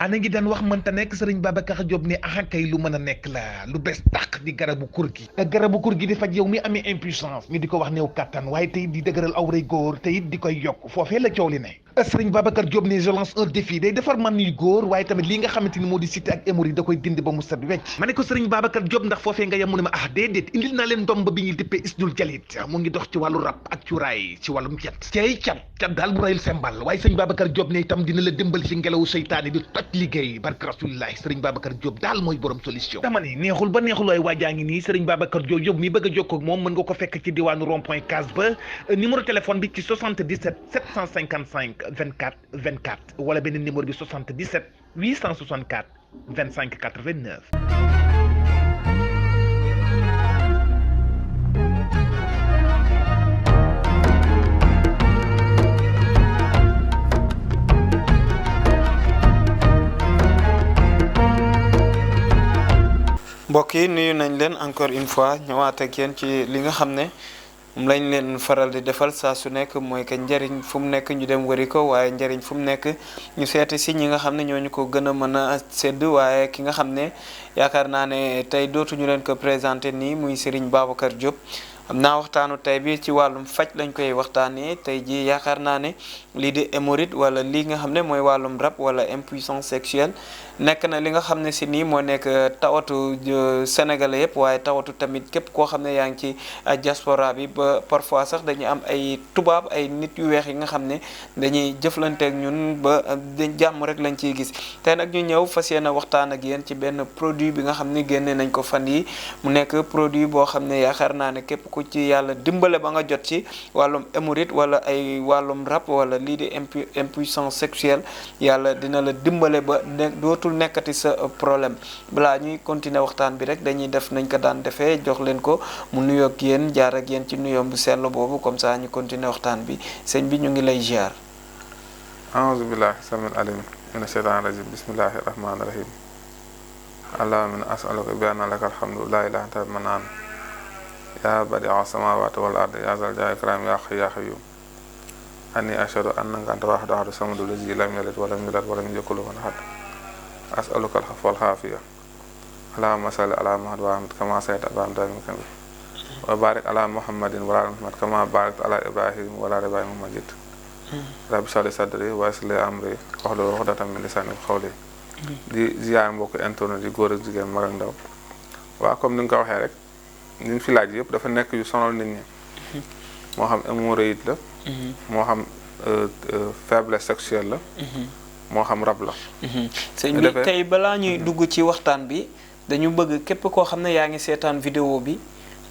ana ngi daan wax mënta nekk sëriñ Babacar Diop ne ah kay lu mën a nekk la lu bees tàq di garabu kur gi di faj yow mi amee impuissance ñu di ko wax néew kattan waaye tey di dëgëral awray góor te it di koy yokk foofee la coow li ne sëriñ Babacar Diop ne je lance un défi day defar man yu góor waaye tamit lii nga xamante ni moo di cité ak hémorroïde da koy dindi ba mu set wecc ma ne ko sëriñ Babacar Diop ndax foofee nga yem mu ne ma ah déedéet indil naa leen ndomb bi ñuy dippee isdul jalit mu ngi dox ci wàllu rab ak cuuraay ci wàllum cat daal bu rayul sembal waaye sëriñ Babacar Diop ne itam dina la dimbal ci ngelawu seytaane di toj liggéey barke rasulillahi sëriñ Babacar Diop daal mooy borom solution dama ne neexul ba neexul waaye waajaa ngi nii sëriñ Babacar Diop mi bëgg a jokkoo ak moom mën nga ko fekk ci diwaanu rond point case ba numéro téléphone bi ci 77 755 24 24 wala beneen numéro bi 77 864 25 89. mbokk yi nuyu nañ leen encore une fois ñëwaat ak yéen ci li nga xam ne moom lañ leen faral di defal saa su nekk mooy que njëriñ fu mu nekk ñu dem wari ko waaye njëriñ fu mu nekk ñu seeti si ñi nga xam ne ñooñu ko gën a mën a sédd waaye ki nga xam ne yaakaar naa ne tey dootuñu leen ko présenté nii muy Serigne Babacar Diop. am naa waxtaanu tey bi ci wàllum faj lañ koy waxtaanee tey ji yaakaar naa ne lii di hémorroïde wala lii nga xam ne mooy wàllum rab wala impuissance sexuelle nekk na li nga xam ne si nii moo nekk tawatu sénégalais yëpp waaye tawatu tamit képp koo xam ne yaa ngi ci diaspora bi ba parfois sax dañuy am ay tubaab ay nit yu weex yi nga xam ne dañuy jëflanteek ñun ba jàmm rek lañ ciy gis tey nag ñu ñëw fas yéene waxtaan ak yéen ci benn produit bi nga xam ne génne nañ ko fan yi mu nekk produit boo xam ne yaakaar naa ne képp ku ci yàlla dimbale ba nga jot ci wàllum hémorroïde wala ay wàllum rab wala lii di impuissance sexuelle yàlla dina la dimbale ba dootul nekkati sa problème balaa ñuy continuer waxtaan bi rek dañuy def nañ ko daan defee jox leen ko mu nuyoog yéen jaar ak yéen ci nuyoom bu sell boobu comme ça ñu continuer waxtaan bi sëñ bi ñu ngi lay ziar. a'uuzu billahi samil alim mina shaytaani rajim bismillahi rahmaani rahim allahumma as'aluka bi anna laka alhamdu la ilaha illa anta manaan yaa badi'a samaawaati wal ardi yaa zal jalali wal ikraam yaa hayyu yaa qayyuum anni ashhadu annaka anta waahidun ahadus samadu llazii lam yalid wa lam yuulad wa lam yakul lahu kufuwan ahad as'aluka al-'afwa wal 'aafiya allahumma salli ala Muhammad wa Ahmad kama sallaita ala Ibrahim wa barik ala Muhammadin wa ala Muhammad kama barakta ala Ibrahim wa ala Ibrahim majid rabbi shrah li sadri wa yassir li amri wahlul 'uqdatan min lisaani yafqahu qawli di ziyaar mbokk internet yi góor ak jigéen mag ak ndaw waaw comme ni nga ko waxee rek ñu fi laaj yëpp dafa nekk yu sonal nit ñi moo xam hémorroïde la moo xam faiblesse sexuelle la moo xam rab la sëñ bi tey balaa ñuy dugg ci waxtaan bi dañu bëgg képp koo xam ne yaa ngi seetaan vidéo bi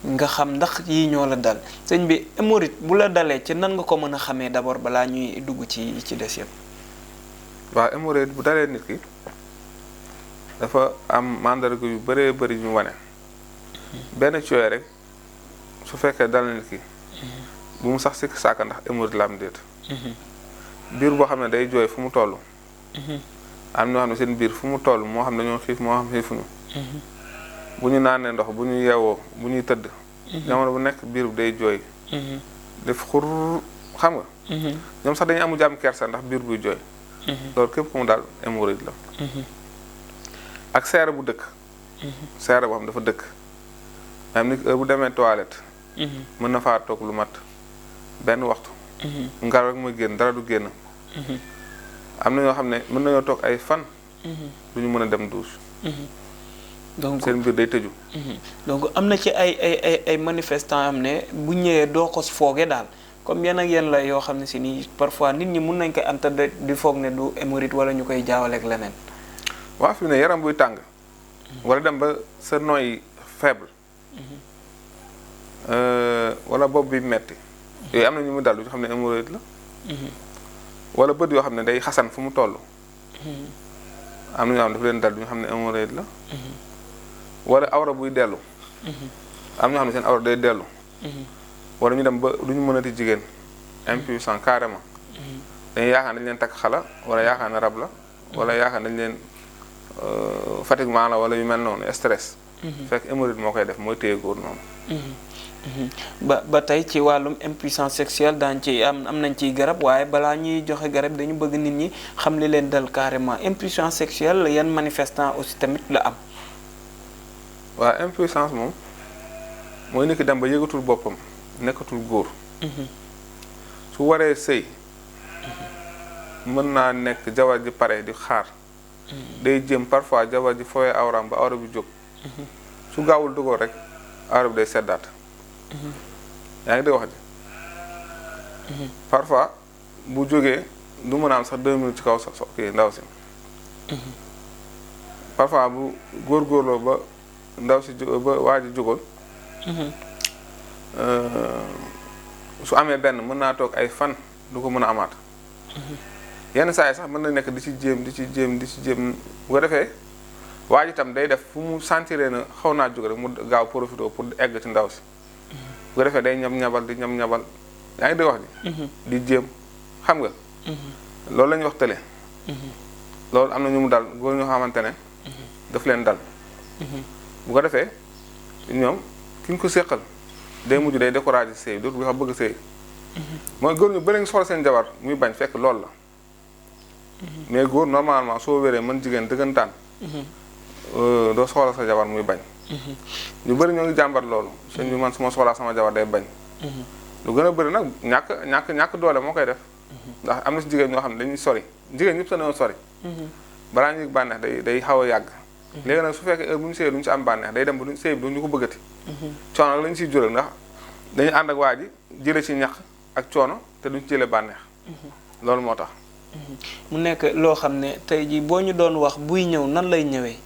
nga xam ndax yii ñoo la dal sëñ bi hémorroïde bu la dalee ci nan nga ko mën a xamee d'abord balaa ñuy dugg ci des yëpp waaw hémorroïde bu dalee nit ki dafa am mandarga yu bëree bëri ñu wane benn ci yooyu rek su fekkee dal na nit ki bu mu sax sikk saaka ndax hémorroïde la am déet biir boo xam ne day jooy fu mu toll am ñoo xam ne seen biir fu mu toll moo xam ne dañoo xiif moo xam xiifuñu bu ñu naanee ndox bu ñu yeewoo bu ñuy tëdd jamono bu nekk biir bu day jooy def xur xam nga ñoom sax dañuy amu jàmm kersa ndax biir buy jooy loolu képp ku mu daal hémorroïde la ak seere bu dëkk seere boo xam dafa dëkk am ni bu demee toilette mën na faa toog lu mat benn waxtu ngar rek muy génn dara du génn am na ñoo xam ne mën nañoo toog ay fan du ñu mën a dem douche donc seen biir day tëju donc am na ci ay manifestants am ne bu ñëwee doo ko fooge daal comme yenn ak yenn la yoo xam ne si nii parfois nit ñi mun nañ koy am te di foog ne du hémorroïde wala ñu koy jaawaleeg leneen waaw fi ne yaram buy tàng wala dem ba sa nooy faible wala bopp bi metti yooyu am na ñu mu dal du xam ne hémorroïde la wala bët yoo xam ne day xasan fu mu toll am na ñoo xam ne dafa leen dal du ñu xam ne hémorroïde la wala awra buy dellu am ñoo xam ne seen awra day dellu wala ñu dem ba du ñu mënati jigéen impuissant carrément dañuy yaakaar dañ leen takk xala wala yaakaar ne rab la wala yaakaar dañ leen fatiguement la wala yu mel noonu stress fekk hémorroïde moo koy def mooy téye góor noonu. ba tey ci wàllum impuissance sexuelle daañ ci am nañ ciy garab waaye balaa ñuy joxe garab dañu bëgg nit ñi xam li leen dal carrément impuissance sexuelle yan manifestant aussi tamit la am. waaw impuissance moom mooy nit ki dem ba yëgatul boppam nekkatul góor. su waree sëy mën naa nekk jabar ji pare di xaar. day jéem parfois jabar ji fooyee awraam ba awra bi jóg. su gaawul duggoo rek awra bi day seddaat. yaa ngi dégg wax ji. parfois bu jógee du mën a am sax 2 minutes ci kaw kii ndaw si. parfois bu góorgóorloo ba ndaw si ba waa ji jógul. su amee benn mën naa toog ay fan du ko mën a amaat. yenn saa yi sax mën na nekk di ci jéem bu ko defee waa ji tam day def fu mu sentiree na xaw naa jóg rek mu gaaw profité pour egg ci ndaw si. bu ko defee day ñab-ñabal di ñab-ñabal yaa ngi dégg wax ji. di jéem xam nga. loolu la ñuy wax tële. loolu am na ñu mu dal góor ñoo xamante ne. daf leen dal. bu ko defee ñoom ki ñu ko séqal day mujj day découragé sëy bi dootul xam bëgg sëy. mooy góor ñu bëri ngi soxla seen jabar muy bañ fekk loolu la. mais góor normalement soo wéree mën jigéen dëggantaan. doo soxla sa jabar muy bañ. ñu bëri ñoo ngi jàmbat loolu sëñ bi man su ma soxlaa sama jabar day bañ. lu gën a bëri nag ñàkk doole moo koy def. ndax am na si jigéen ñoo xam ne dañuy sori jigéen ñëpp sa dañoo sori. balaa ñuy bànneex day xaw a yàgg. léegi nag su fekkee heure bu ñu sëyee duñu si am bànneex day dem ba duñ sëy bi duñu ko bëggati. coono ak lañu siy jural ndax dañuy ànd ak waa ji jële ci ñax ak coono te duñ ci jële bànneex. loolu moo tax. mu nekk loo xam ne tey jii boo ñu doon wax buy ñëw nan lay ñëwee.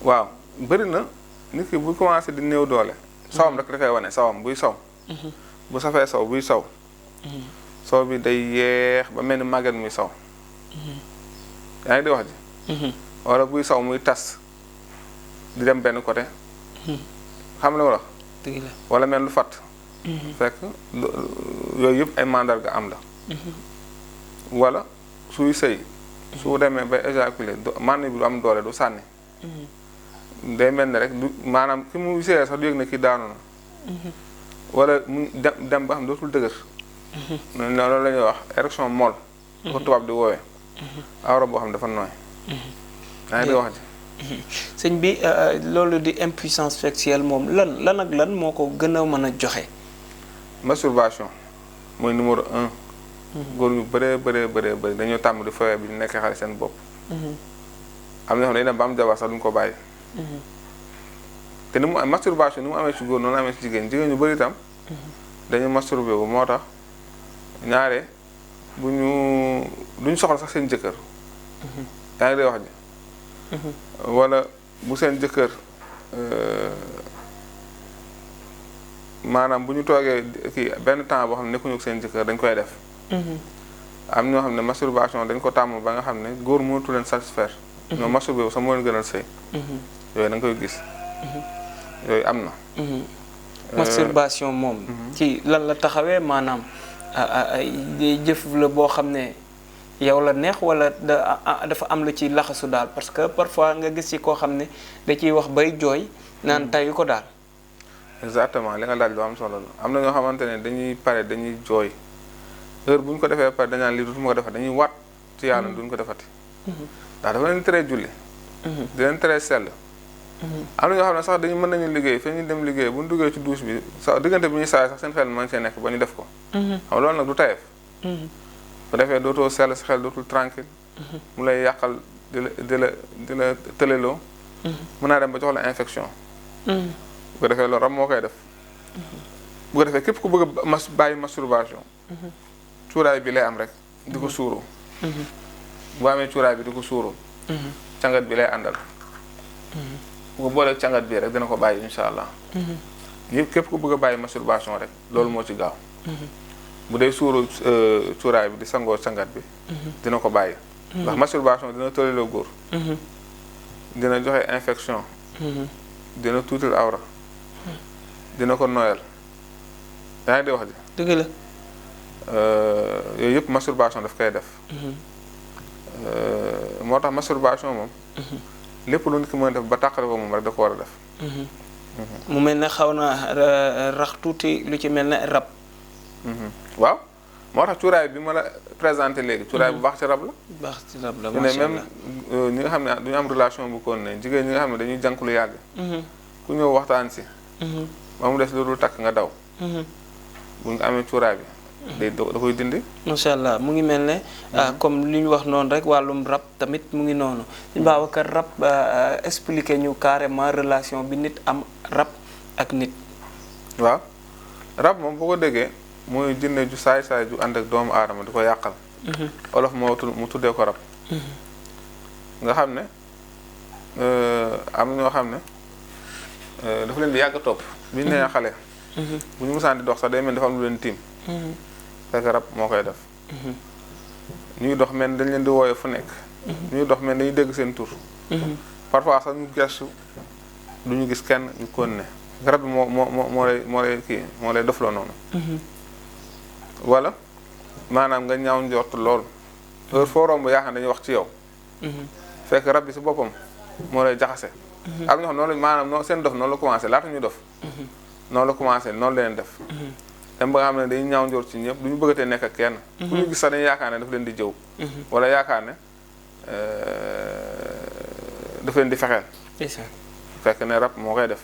waaw bëri na nit ki bu commencé di néew doole. sawam rek dafay wane sawam buy saw. bu safee saw buy saw. saw bi day yeex ba mel ni màgget muy saw. yaa ngi di wax ji. wala buy saw muy tas di dem benn côté. xam nga wala. wala mel lu fat. fekk yooyu yëpp ay mandarga am la. wala suy sëy su demee ba éjaculer mànn bi du am doole du sànni. day mel ne rek du maanaam ki mu sëyee sax du yëg ne kii daanu na. wala mu dem ba xam dootul dëgër. loolu la ñuy wax érection molle. ko tubaab di woowee. awra boo xam dafa nooy. yaa ngi di wax ji. sëñ bi loolu di impuissance sexuelle moom lan ak lan moo ko gën a mën a joxe. masturbation mooy numéro 1. góor ñu bëree dañoo tàmm di foyee bi ñu nekkee xale seen bopp. am na ñoo xam ne dañuy dem ba am jabar sax duñ ko bàyyi. te ni mu masturbation ni mu amee ci góor noonu amee ci jigéen ñu bëri itam. dañu masturbé bu moo tax ñaare duñ soxla sax seen jëkkër. yaa ngi day wax ji. wala bu seen jëkkër maanaam bu ñu toogee kii benn temps boo xam ne nekkuñu ak seen jëkkër dañ koy def. am ñoo xam ne masturbation dañ ko tàmm ba nga xam ne góor mënatu leen satisfaire. ñoom masturbé bu sax moo leen gënal sëy. yooyu da nga koy gis. yooyu am na. masturbation moom. ci lan la taxawee maanaam jëf la boo xam ne yow la neex wala dafa am lu ci laxasu daal parce que parfois nga gis ci koo xam ne da ciy wax bay jooy naan tayu ko daal. exactement li nga laaj lu am solo la am na ñoo xamante ne dañuy jooy heure bu ñu ko defee pare dañaan lii dutuma ko defati dañuy waat ci yàlla duñ ko defati. ndax dafa leen teree julli. di leen teree sell. am na ñoo xam ne sax mën nañu liggéey fi ñu dem liggéey bu ñu duggee ci douche bi sax diggante bi ñuy saay sax seen xel mën see nekk ba ñu def ko. xam loolu nag du tayeef. bu defee dootoo sell sa xel dootul tranquille. mu lay yàqal di la tëleloo. mën naa dem ba jox la infection. bu ko defee loolu rab moo koy def. bu ko defee képp ku bëgg a bàyyi masturbation. cuuraay bi lay am rek di ko suuroo. bu amee cuuraay bi di ko suuroo. cangat bi lay àndal. bu ko boolee cangat bi rek dina ko bàyyi incha allah. yëpp képp ku bëgg a bàyyi masturbation rek loolu moo ci gaaw. bu dee suuru cuuraay bi di sangoo cangat bi. dina ko bàyyi. ndax masturbation dina tëleloo góor. dina joxe infection. dina tuutal awra. dina ko noyal. yaa ngi di wax ji. dëgg la. yooyu yëpp masturbation daf koy def. moo tax masturbation moom. lépp lu nit ki mën a def ba tàqale ko moom rek da ko war a def. mu mel ne xaw na rax tuuti lu ci mel ne rab. waaw moo tax cuuraay bi ma la présenté léegi cuuraay bu baax ci rab la. baax ci rab la ne macha allah même ñi nga xam ne duñu am relation bu kon ne jigéen ñi nga xam ne dañuy jànk lu yàgg. ku ñëw waxtaan si. ba mu des lu dul takk nga daw. bu nga amee cuuraay bi. da koy dindi. macha allah mu ngi mel ne comme li ñu wax noonu rek wàllum rab tamit mu ngi noonu suñu Babacar rab expliqué ñu carrément relation bi nit am rab ak nit. waaw rab moom boo ko déggee mooy jinne ju saay-saay ju ànd ak doomu aadama di ko yàqal. olof mu tuddee ko rab. nga xam ne am ñoo xam ne dafa leen di yàgg topp. bi ñu nee xale. bu ñu musaan di dox sax day mel dafa am lu leen tiim. fekk rab moo koy def. ñuy dox mel dañ leen di wooye fu nekk. ñuy dox mel dañuy dégg seen tur. parfois sax ñu gestu du ñu gis kenn ñu kon ne rab bi moo lay dofloo noonu. wala maanaam nga ñaaw njort lool heure foo romb yaakaar dañuy wax ci yow. fekk rab bi si boppam moo lay jaxase. am na ñoo xam noonu maanaam seen dof noonu la commencé laata ñuy dof. noonu la commencé noonu la leen def. dem ba nga xam ne dañuy ñaaw njort ci ñëpp du ñu bëggatee nekk ak kenn. ku ñu gis sax dañuy yaakaar ne daf leen di jëw. wala yaakaar ne daf leen di fexeel. fekk ne rab moo koy def.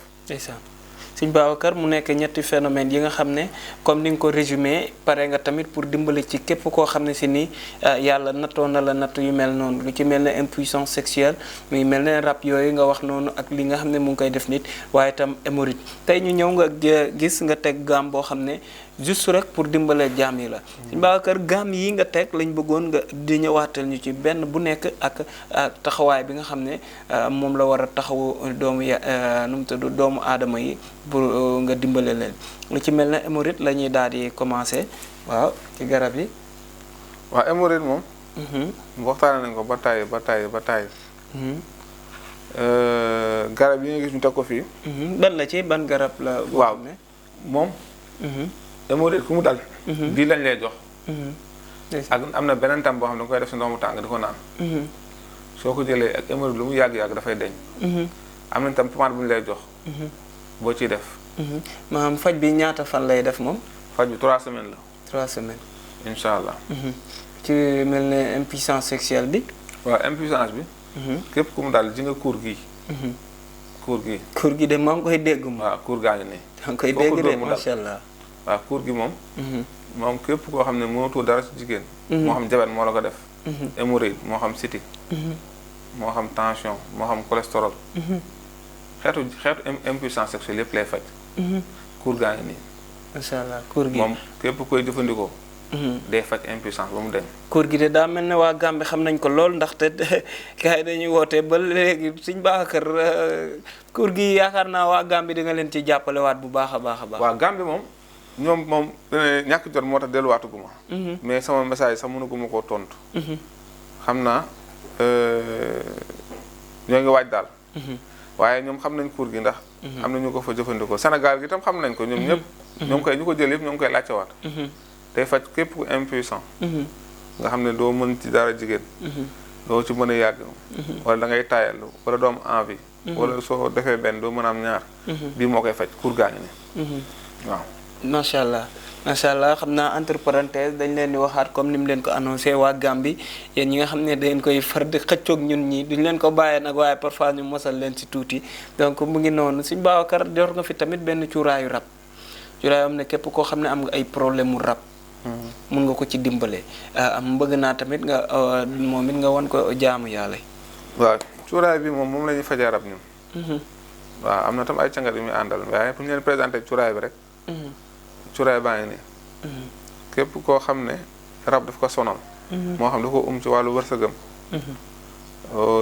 Sëñ Babacar mu nekk ñetti phénomènes yi nga xam ne comme ni nga ko résumé pare nga tamit pour dimbali ci képp koo xam ne si ni yàlla nattoon na la natt yu mel noonu lu ci mel ne impuissance sexuelle muy mel ne rab yooyu nga wax noonu ak li nga xam ne mu ngi koy def nit waaye itam hémorroïde tey ñu ñëw nga gis nga teg gaam boo xam ne juste rek pour dimbale jaam yi la. Sëñ Babacar gaam yi nga teg lañ bëggoon nga di ñëwaatal ñu ci benn bu nekk ak taxawaay bi nga xam ne moom la war a taxawu nu mu tudd doomu aadama yi pour nga dimbale leen lu ci mel ne hémorroïde la ñuy daal di commencé waaw ci garab yi. waaw hémorroïde moom. waxtaane nañ ko ba tàyyi. garab yi nga gis ñu teg ko fii. ban la ci ban garab la. waaw moom. hémorroïde ku mu dal. bii lañ lay jox. ak am na beneen tam boo xam ne da nga koy def si ndox mu tàng di ko naan. soo ko jëlee ak hémorroïde lu mu yàgg-yàgg dafay deñ. am nañ tam pomade bu ñu lay jox. boo ciy def. maanaam faj bi ñaata fan lay def moom. faj bi 3 semaines la. 3 semaines. incha allah. ci mel ne impuissance sexuelle bi. waaw impuissance bi. képp ku mu daal ji nga kuur gii. kuur gi de maa ngi koy dégg moom. waaw kuur gaa ngi nii. maa ngi koy dégg de macha allah. waaw kuur gi moom. moom képp koo xam ne mënatoo dara ci jigéen. moo xam jabet moo la ko def. hémorroïde moo xam cystite. moo xam tension moo xam cholestérol. xeetu impuissance sexuelle yëpp lay faj. kuur gaa ngi nii. macha allah kuur gi moom képp koy jëfandikoo. day faj impuissance ba mu deñ. kuur gi de daa mel ne waa Gambie xam nañ ko lool ndaxte gars yi dañuy woote ba léegi Sëñ Babacar kuur gi yaakaar naa waa Gambie di nga leen ci jàppale waat bu baax a baax a baax. waa Gambie moom ñoom moom ñàkk jot moo tax delluwaatuguma. mais sama message sax mënuguma koo tontu. xam naa ñoo ngi waaj daal. waaye ñoom xam nañ kuur gi ndax. am na ñu ko fa jëfandikoo Sénégal gi tam xam nañ ko ñoom ñëpp. ñoom koy ñu ko jël yëpp ñoom koy laajtewaat. day faj képp ku impuissant. nga xam ne doo mën ci dara jigéen. doo ci mën a yàgg. wala da ngay taayal wala doo am envie. wala soo defee benn doo mën a am ñaar. bii moo koy faj kuur gaa ngi nii. waaw. macha allah xam naa entre parenthèse dañ leen di waxaat comme ni mu leen ko annoncé waa Gambie yéen ñi nga xam ne dañ koy far di xëccoog ñun ñi duñ leen ko bàyyee nag waaye parfois ñu mosal leen si tuuti donc mu ngi noonu Sëñ Babacar yor nga fi tamit benn cuuraayu rab cuuraayu am ne képp koo xam ne am nga ay problème mu rab. mun nga ko ci dimbale am bëgg naa tamit nga moom it nga wan ko jaamu yàlla. waaw cuuraay bi moom la ñuy fajee rab ñun. waaw am na tam ay cangat yu muy àndal waaye pour ñu leen présenté cuuraay bi rek. cuuraay baa ngi nii. képp koo xam ne rab daf ko sonal. moo xam da ko ci wàllu wërsëgam.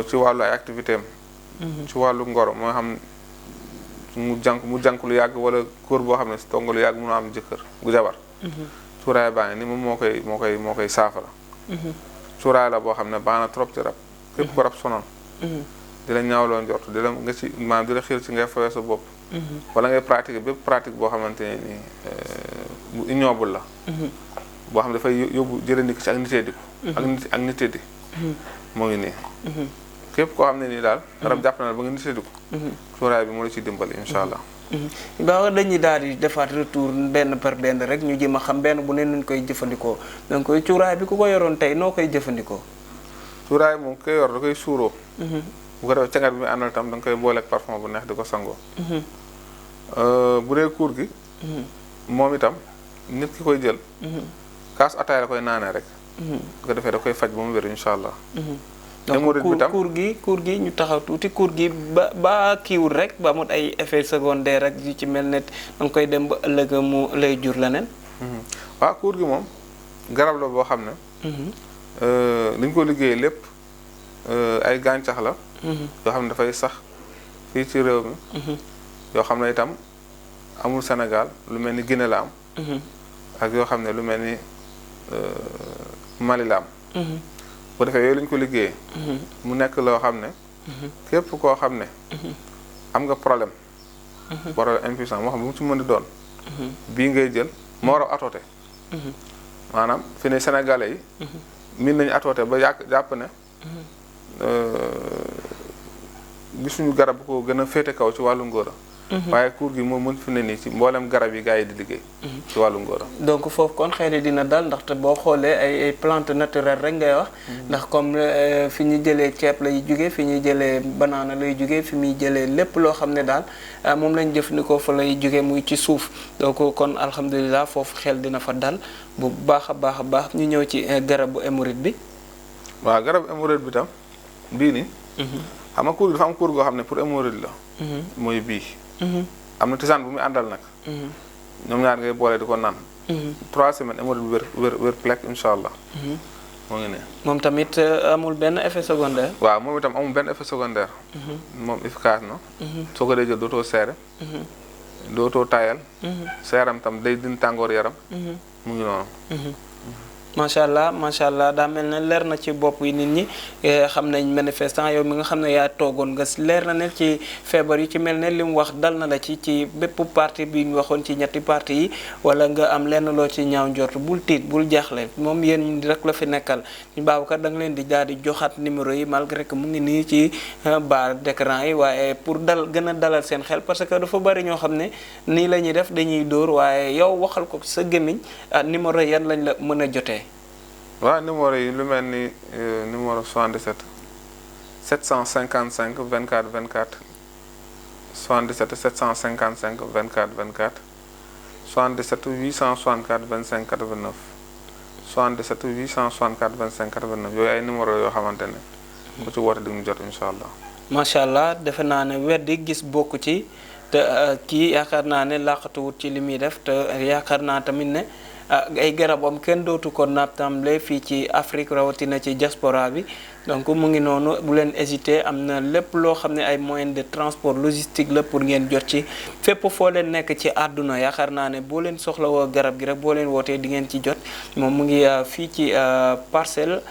ci wàllu ay activité am. ci wàllu ngoro moo xam mu jànk lu yàgg wala góor boo xam ne si tonga lu yàgg mun a am jëkkër gu jabar. cuuraay baa ngi nii moom moo koy saafara. cuuraay la boo xam ne baax na trop ci rab képp ko rab sonal. di la ñaawloo njort di la nga ci maanaam di la xiir ci ngay fawee sa bopp. wala ngay pratiquer bépp pratique boo xamante ne nii bu ignoble la. boo xam ne dafay yóbbu jëlee nit ci ak nitee di ko. ak nitee di. moo ngi nii. képp koo xam ne nii daal rab jàpp na la ba nga nitadi ko cuuraay bi moo la ciy dimbali incha allah. ba dañuy daal di defaat retour benn par benn rek ñu jéem a xam benn bu ne nuñ koy jëfandikoo donc cuuraay bi ku ko yoroon tey noo koy jëfandikoo. cuuraay moom koy yor da koy suuroo. bu ko defee cangat bi muy àndal tam da nga koy booleeg parfum bu neex di ko sangoo. bu dee kuur gi. moom itam nit ki koy jël. kaas ataay la koy naanee rek. bu ko defee da koy faj ba mu wér incha allah. hémorroïde bi tam donc kuur gi ñu taxaw tuuti kuur gi ba kiiwul rek ba amut ay effet secondaire ak yu ci mel ne da nga koy dem ba ëllëg mu lay jur leneen. waaw kuur gi moom garab la boo xam ne. li ñu ko liggéeyee lépp ay gàncax la. yoo xam ne dafay sax fii ci réew mi. yoo xam ne itam amul Sénégal lu mel ni Guinée la am. ak yoo xam ne lu mel ni Mali la am. bu defee yooyu lañ ko liggéeyee. mu nekk loo xam ne. képp koo xam ne. am nga problème. problème impuissant moo xam ne bu mu ci mën di doon. bii ngay jël moo raw atoote. maanaam fi ne Sénégalais yi. miin nañu atoote ba jàpp ne. gisuñu garab bu ko gën a féete kaw ci wàllu ngóora. waaye kuur gi moo mën fi ne nii ci mboolem garab yi gars yi di liggéey. ci wàllu ngóora. donc foofu kon xëy na dina dal ndaxte boo xoolee ay plante naturelle rek ngay wax. ndax comme fi ñuy jëlee ceeb lay jugee fi ñuy jëlee banaana lay jugee fi muy jëlee lépp loo xam ne daal moom lañ jëfandikoo fa lay jugee muy ci suuf donc kon alhamdulilah foofu xel dina fa dal bu baax a baax ñu ñëw ci garabu hémorroïde bi. waaw garabu hémorroïde bi tam bii nii. xam nga kuur gi dafa am kuur goo xam ne pour hémorroïde la. mooy bii. am na tisaan bu muy àndal nag. ñoom ñaar ngay boole di ko naan. 3 semaines hémorroïde bi wér plek incha allah. moo ngi ne. moom tamit amul benn effet secondaire. waaw moom itam amul benn effet secondaire. moom efficace na. soo ko dee jël dootoo seere. dootoo tayal. sa yaram tam day din tàngoor yaram. mu ngi noonu. macha allah daa mel ne leer na ci bopp yi nit ñi xam nañ manifestant yow mi nga xam ne yaa toogoon nga leer na ne ci feebar yi ci mel ne li mu wax dal na la ci bépp partie bi ñu waxoon ci ñetti partie yi wala nga am lenn loo ci ñaaw njort bul tiit bul jaaxle moom yéen rek la fi nekkal ñu Babacar da nga leen di daal di joxaat numéro yi malgré que mu ngi nii ci barre d'écran yi waaye pour gën a dalal seen xel parce que dafa bari ñoo xam ne nii la ñuy def dañuy dóor waaye yow waxal ko sa gémmiñ numéro yan lañ la mën a jotee. waaw numéro yi lu mel ni numéro 77 755 24 24 77 755 24 24 77 864 25 89 77 864 25 89 yooyu ay numéro yoo xamante ne ku ci woote di nga jot incha allah. macha allah defe naa ne weddi gis bokk ci te kii yaakaar naa ne làqatuwut ci li muy def te yaakaar naa tamit ne. ay garabam kenn dootu ko naattamle fii ci Afrique rawatina ci diaspora bi donc mu ngi noonu bu leen hésiter am na lépp loo xam ne ay moyen de transport logistique la pour ngeen jot ci fépp foo leen nekk ci àdduna yaakaar naa ne boo leen soxlawoo garab gi rek boo leen wootee di ngeen ci jot moom mu ngi fii ci parcelle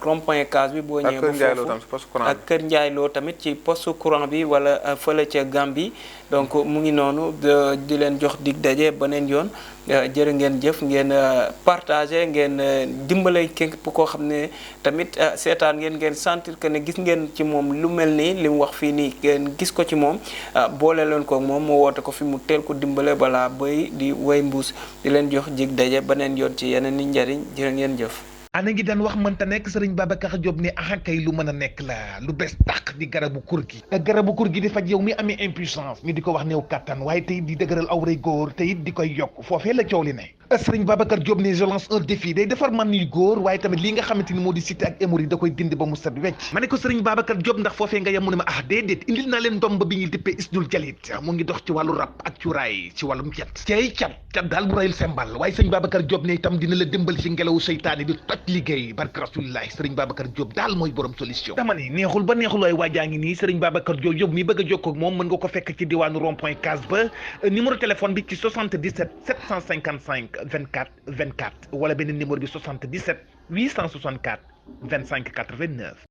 rond-point Case bi boo ñëwee ba foofu ak Kër Ndiaye Lo tamit ci poste courant bi wala fële ca Gambie donc mu ngi noonu di leen jox dig daje beneen yoon jërë ngeen jëf ngeen partagé ngeen dimbale képp koo xam ne tamit seetaan ngeen sentir que ne gis ngeen ci moom lu mel nii li mu wax fii nii ngeen gis ko ci moom boole leen ko moom moo woote ko fi mu teel ko dimbale balaa bay di way mbuus di leen jox dig daje beneen yoon ci yeneen i njariñ jërë ngeen jëf. ana ngi daan wax mënta nekk sëriñ Babacar Diop ne axakay lu mën a nekk la lu bees tàq di garabu kur gi garabu kur gi di faj yow mi amee impuissance ñu di ko wax néew kattan waaye tey di dëgëral awray góor te it di koy yokk foofee la coow li ne sëriñ Babacar Diop ne je lance un défi day defar man yu góor waaye tamit lii nga xamante ni moo di cité ak hémorroïde da koy dindi ba mu set wecc ma ne ko sëriñ Babacar Diop ndax foofee nga yem mu ne ma déedéet indil naa leen ndomb bi ñuy dippee isnul jalit mu ngi dox ci wàllu rab ak cuuraay ci wàllum cat daal bu rayul sembal waaye sëriñ Babacar Diop ne itam dina la dimbal ci ngelawu seytaane di toj liggéey barke rasulillahi sëriñ Babacar Diop daal mooy borom solution dama ne neexul ba neexul waaye waajaa ngi nii sëriñ Babacar Diop yow mi bëgg a jokkoo ak moom mën nga ko fekk ci diwaanu rond-point Case ba numéro téléphone bi ci 77 755 24 24 wala beneen numéro bi 77 864 25 89